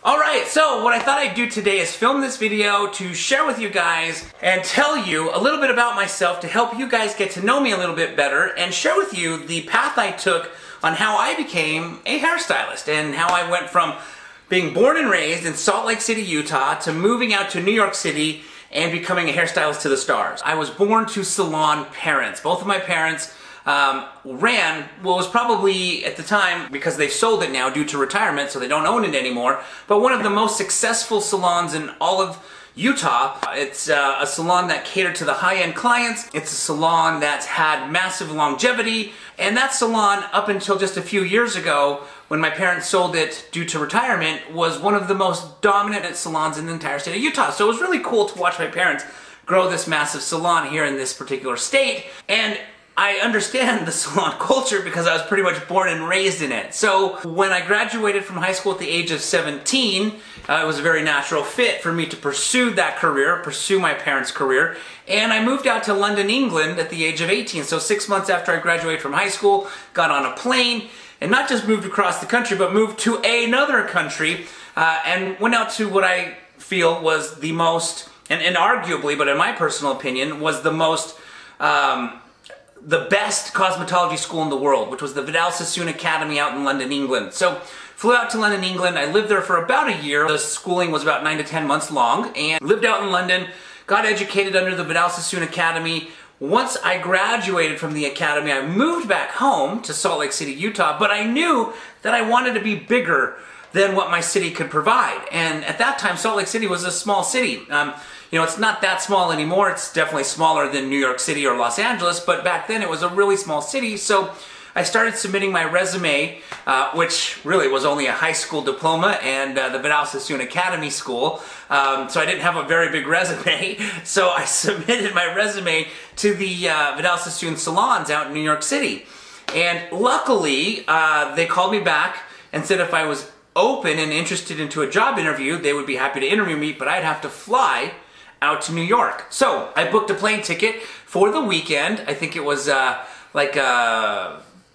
Alright, so what I thought I'd do today is film this video to share with you guys and tell you a little bit about myself to help you guys get to know me a little bit better and share with you the path I took on how I became a hairstylist and how I went from being born and raised in Salt Lake City, Utah to moving out to New York City and becoming a hairstylist to the stars. I was born to salon parents. Both of my parents ran what was probably at the time, because they've sold it now due to retirement, so they don't own it anymore, but one of the most successful salons in all of Utah. It's a salon that catered to the high-end clients. It's a salon that's had massive longevity, and that salon, up until just a few years ago, when my parents sold it due to retirement, was one of the most dominant salons in the entire state of Utah. So it was really cool to watch my parents grow this massive salon here in this particular state, and I understand the salon culture because I was pretty much born and raised in it. So when I graduated from high school at the age of 17, it was a very natural fit for me to pursue that career, pursue my parents' career, and I moved out to London, England at the age of 18. So 6 months after I graduated from high school, got on a plane, and not just moved across the country, but moved to another country, and went out to what I feel was the most, and arguably, but in my personal opinion, was the most, the best cosmetology school in the world, which was the Vidal Sassoon Academy out in London, England. So, flew out to London, England. I lived there for about a year. The schooling was about 9 to 10 months long, and lived out in London, got educated under the Vidal Sassoon Academy. Once I graduated from the academy, I moved back home to Salt Lake City, Utah, but I knew that I wanted to be bigger than what my city could provide. And at that time, Salt Lake City was a small city. You know, it's not that small anymore. It's definitely smaller than New York City or Los Angeles, but back then it was a really small city. So I started submitting my resume, which really was only a high school diploma and the Vidal Sassoon Academy school. So I didn't have a very big resume. So I submitted my resume to the Vidal Sassoon salons out in New York City. And luckily, they called me back and said if I was open and interested into a job interview, they would be happy to interview me, but I'd have to fly out to New York. So I booked a plane ticket for the weekend. I think it was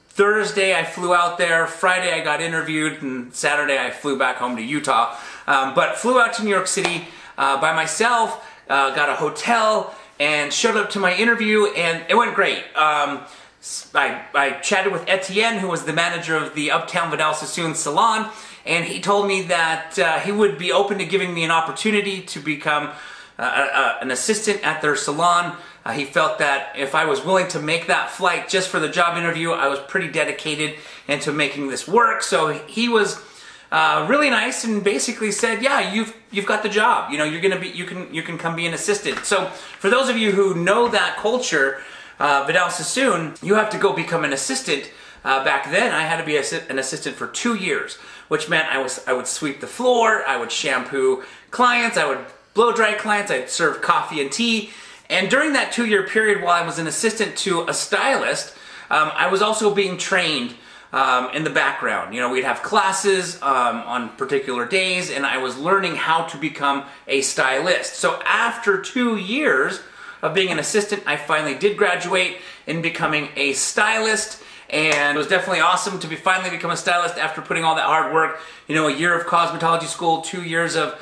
Thursday I flew out there, Friday I got interviewed, and Saturday I flew back home to Utah. But flew out to New York City by myself, got a hotel, and showed up to my interview, and it went great. I chatted with Etienne, who was the manager of the Uptown Vidal Sassoon salon, and he told me that he would be open to giving me an opportunity to become an assistant at their salon. He felt that if I was willing to make that flight just for the job interview, I was pretty dedicated into making this work. So he was really nice and basically said, "Yeah, you've got the job. You know, you're gonna be you can come be an assistant." So for those of you who know that culture, Vidal Sassoon, you have to go become an assistant. Back then, I had to be an assistant for 2 years, which meant I would sweep the floor, I would shampoo clients, I would blow dry clients, I'd serve coffee and tea. And during that 2-year period while I was an assistant to a stylist, I was also being trained in the background. You know, we'd have classes on particular days, and I was learning how to become a stylist. So after 2 years of being an assistant, I finally did graduate in becoming a stylist. And it was definitely awesome to finally become a stylist after putting all that hard work. You know, a year of cosmetology school, 2 years of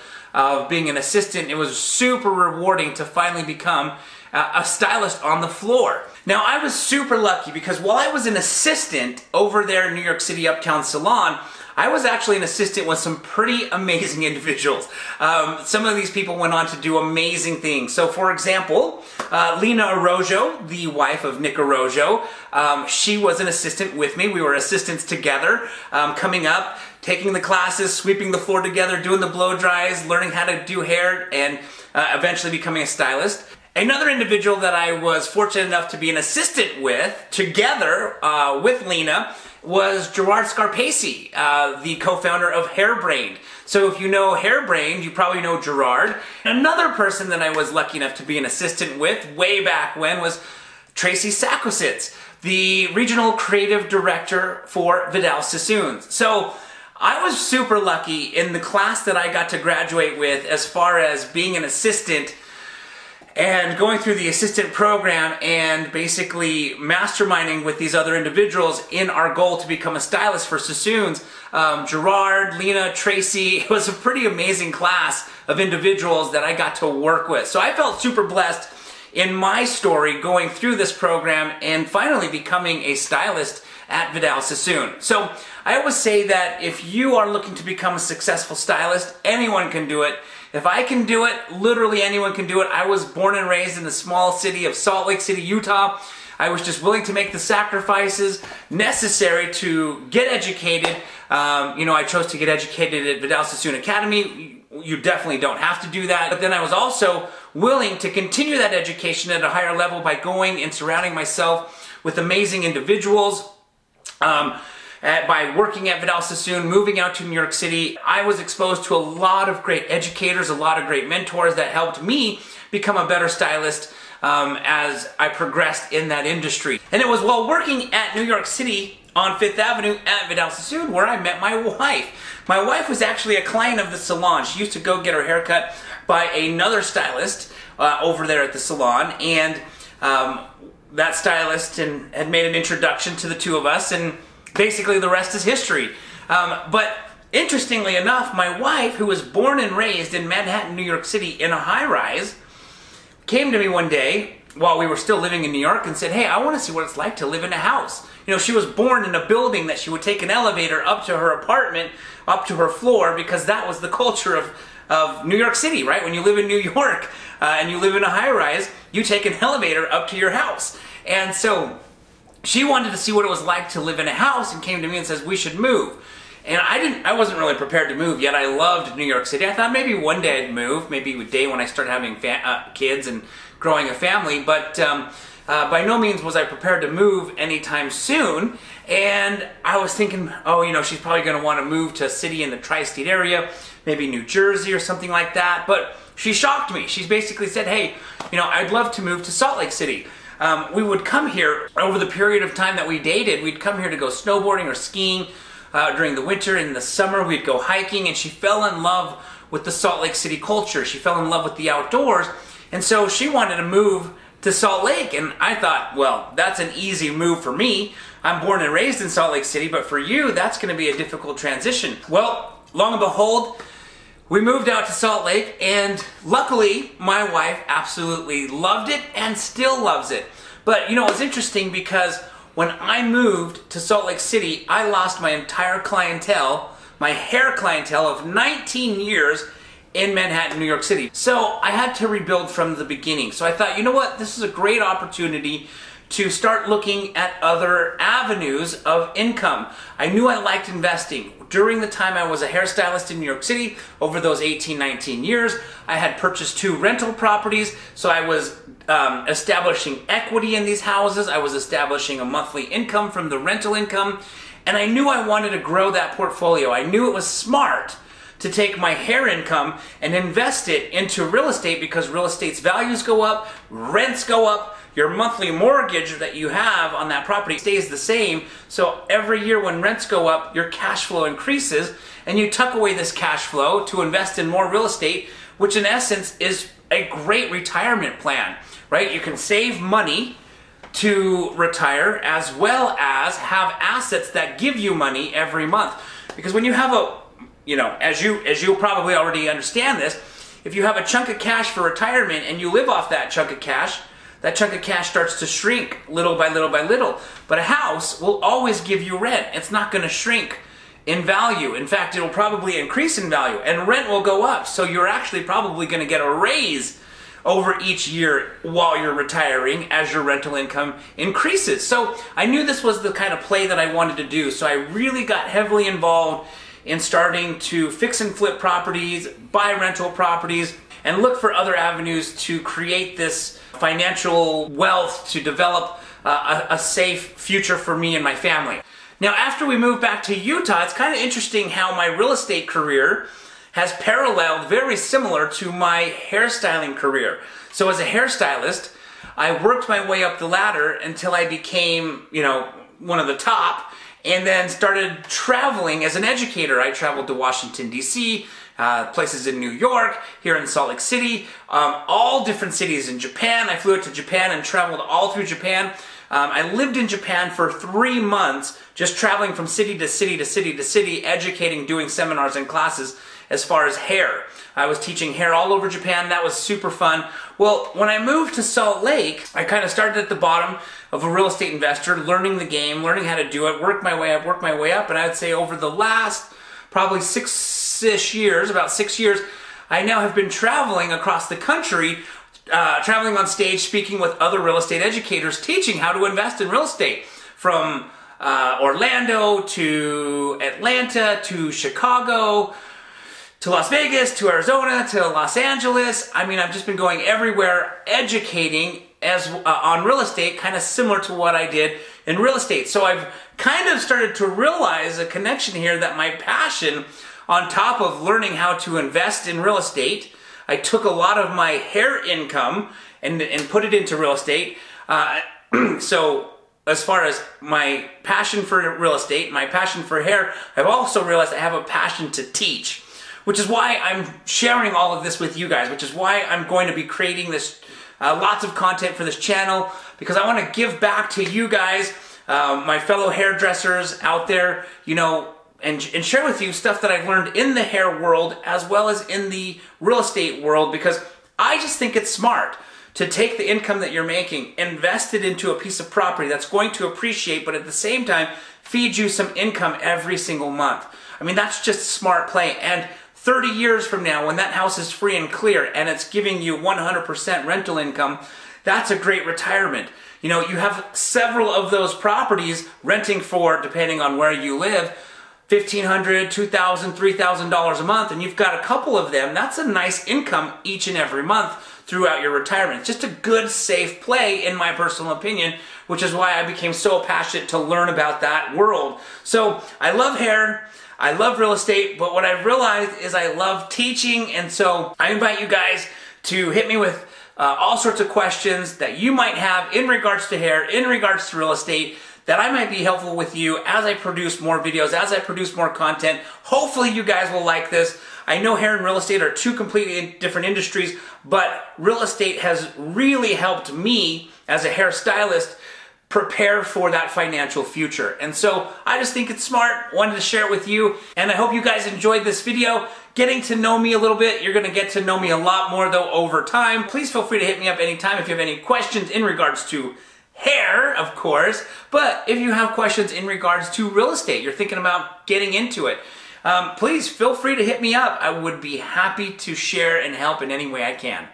being an assistant. It was super rewarding to finally become a stylist on the floor. Now, I was super lucky because while I was an assistant over there in New York City Uptown Salon, I was actually an assistant with some pretty amazing individuals. Some of these people went on to do amazing things. So for example, Lena Arrojo, the wife of Nick Arrojo, she was an assistant with me. We were assistants together, coming up, taking the classes, sweeping the floor together, doing the blow dries, learning how to do hair, and eventually becoming a stylist. Another individual that I was fortunate enough to be an assistant with, together with Lena, was Gerard Scarpesi, the co-founder of Hairbrained. So if you know Hairbrained, you probably know Gerard. Another person that I was lucky enough to be an assistant with way back when was Tracy Sakwasitz, the regional creative director for Vidal Sassoon. So I was super lucky in the class that I got to graduate with as far as being an assistant and going through the assistant program and basically masterminding with these other individuals in our goal to become a stylist for Sassoons. Gerard, Lena, Tracy, it was a pretty amazing class of individuals that I got to work with. So I felt super blessed in my story going through this program and finally becoming a stylist at Vidal Sassoon. So I always say that if you are looking to become a successful stylist, anyone can do it. If I can do it, literally anyone can do it. I was born and raised in the small city of Salt Lake City, Utah. I was just willing to make the sacrifices necessary to get educated. I chose to get educated at Vidal Sassoon Academy. You definitely don't have to do that. But then I was also willing to continue that education at a higher level by going and surrounding myself with amazing individuals. By working at Vidal Sassoon, moving out to New York City, I was exposed to a lot of great educators, a lot of great mentors that helped me become a better stylist as I progressed in that industry. And it was while working at New York City on 5th Avenue at Vidal Sassoon where I met my wife. My wife was actually a client of the salon. She used to go get her hair cut by another stylist over there at the salon, and that stylist had made an introduction to the two of us, and basically the rest is history. But interestingly enough, my wife, who was born and raised in Manhattan, New York City in a high-rise, came to me one day while we were still living in New York and said, hey, I want to see what it's like to live in a house. You know, she was born in a building that she would take an elevator up to her apartment, up to her floor, because that was the culture of New York City, right? When you live in New York and you live in a high-rise, you take an elevator up to your house. And so she wanted to see what it was like to live in a house and came to me and says, we should move. And I wasn't really prepared to move yet. I loved New York City. I thought maybe one day I'd move, maybe a day when I start having kids and growing a family, but by no means was I prepared to move anytime soon. And I was thinking, oh, you know, she's probably going to want to move to a city in the tri-state area, maybe New Jersey or something like that. But she shocked me. She basically said, hey, you know, I'd love to move to Salt Lake City. We would come here over the period of time that we dated. We'd come here to go snowboarding or skiing during the winter. In the summer, we'd go hiking, and she fell in love with the Salt Lake City culture. She fell in love with the outdoors, and so she wanted to move to Salt Lake. And I thought, well, that's an easy move for me. I'm born and raised in Salt Lake City, but for you, that's going to be a difficult transition. Well, long and behold, we moved out to Salt Lake, and luckily, my wife absolutely loved it and still loves it. But, you know, it's interesting because when I moved to Salt Lake City, I lost my entire clientele, my hair clientele of 19 years in Manhattan, New York City. So I had to rebuild from the beginning. So I thought, you know what, this is a great opportunity to start looking at other avenues of income. I knew I liked investing. During the time I was a hairstylist in New York City, over those 18, 19 years, I had purchased 2 rental properties, so I was establishing equity in these houses. I was establishing a monthly income from the rental income, and I knew I wanted to grow that portfolio. I knew it was smart to take my hair income and invest it into real estate because real estate's values go up, rents go up, your monthly mortgage that you have on that property stays the same. So every year when rents go up, your cash flow increases, and you tuck away this cash flow to invest in more real estate, which in essence is a great retirement plan, right? You can save money to retire as well as have assets that give you money every month. Because when you have a, you know, as you probably already understand this, if you have a chunk of cash for retirement and you live off that chunk of cash starts to shrink little by little by little. But a house will always give you rent. It's not going to shrink in value. In fact, it'll probably increase in value, and rent will go up. So you're actually probably going to get a raise over each year while you're retiring as your rental income increases. So I knew this was the kind of play that I wanted to do. So I really got heavily involved in starting to fix and flip properties, buy rental properties, and look for other avenues to create this financial wealth to develop a safe future for me and my family. Now, after we moved back to Utah, it's kind of interesting how my real estate career has paralleled very similar to my hairstyling career. So as a hairstylist, I worked my way up the ladder until I became, you know, one of the top, and then started traveling as an educator. I traveled to Washington, D.C., places in New York, here in Salt Lake City, all different cities in Japan. I flew out to Japan and traveled all through Japan. I lived in Japan for 3 months, just traveling from city to city to city to city, educating, doing seminars and classes as far as hair. I was teaching hair all over Japan. That was super fun. Well, when I moved to Salt Lake, I kind of started at the bottom of a real estate investor, learning the game, learning how to do it, worked my way up, and I would say over the last probably about 6 years, I now have been traveling across the country, traveling on stage, speaking with other real estate educators, teaching how to invest in real estate, from Orlando to Atlanta to Chicago to Las Vegas to Arizona to Los Angeles. I mean, I've just been going everywhere educating on real estate, kind of similar to what I did in real estate. So I've kind of started to realize a connection here, that my passion, on top of learning how to invest in real estate, I took a lot of my hair income and put it into real estate. So as far as my passion for real estate, my passion for hair, I've also realized I have a passion to teach, which is why I'm sharing all of this with you guys, which is why I'm going to be creating this lots of content for this channel, because I want to give back to you guys, my fellow hairdressers out there, you know, and share with you stuff that I've learned in the hair world as well as in the real estate world, because I just think it's smart to take the income that you're making, invest it into a piece of property that's going to appreciate, but at the same time feed you some income every single month. I mean, that's just smart play. And 30 years from now, when that house is free and clear and it's giving you 100% rental income, that's a great retirement. You know, you have several of those properties renting for, depending on where you live, $1,500, $2,000, $3,000 a month, and you've got a couple of them. That's a nice income each and every month throughout your retirement. It's just a good, safe play, in my personal opinion, which is why I became so passionate to learn about that world. So I love hair, I love real estate, but what I've realized is I love teaching, and so I invite you guys to hit me with all sorts of questions that you might have in regards to hair, in regards to real estate, that I might be helpful with you as I produce more videos, as I produce more content. Hopefully you guys will like this. I know hair and real estate are two completely different industries, but real estate has really helped me as a hairstylist prepare for that financial future. And so I just think it's smart, wanted to share it with you, and I hope you guys enjoyed this video. Getting to know me a little bit, you're gonna get to know me a lot more though over time. Please feel free to hit me up anytime if you have any questions in regards to hair, of course, but if you have questions in regards to real estate, you're thinking about getting into it, please feel free to hit me up. I would be happy to share and help in any way I can.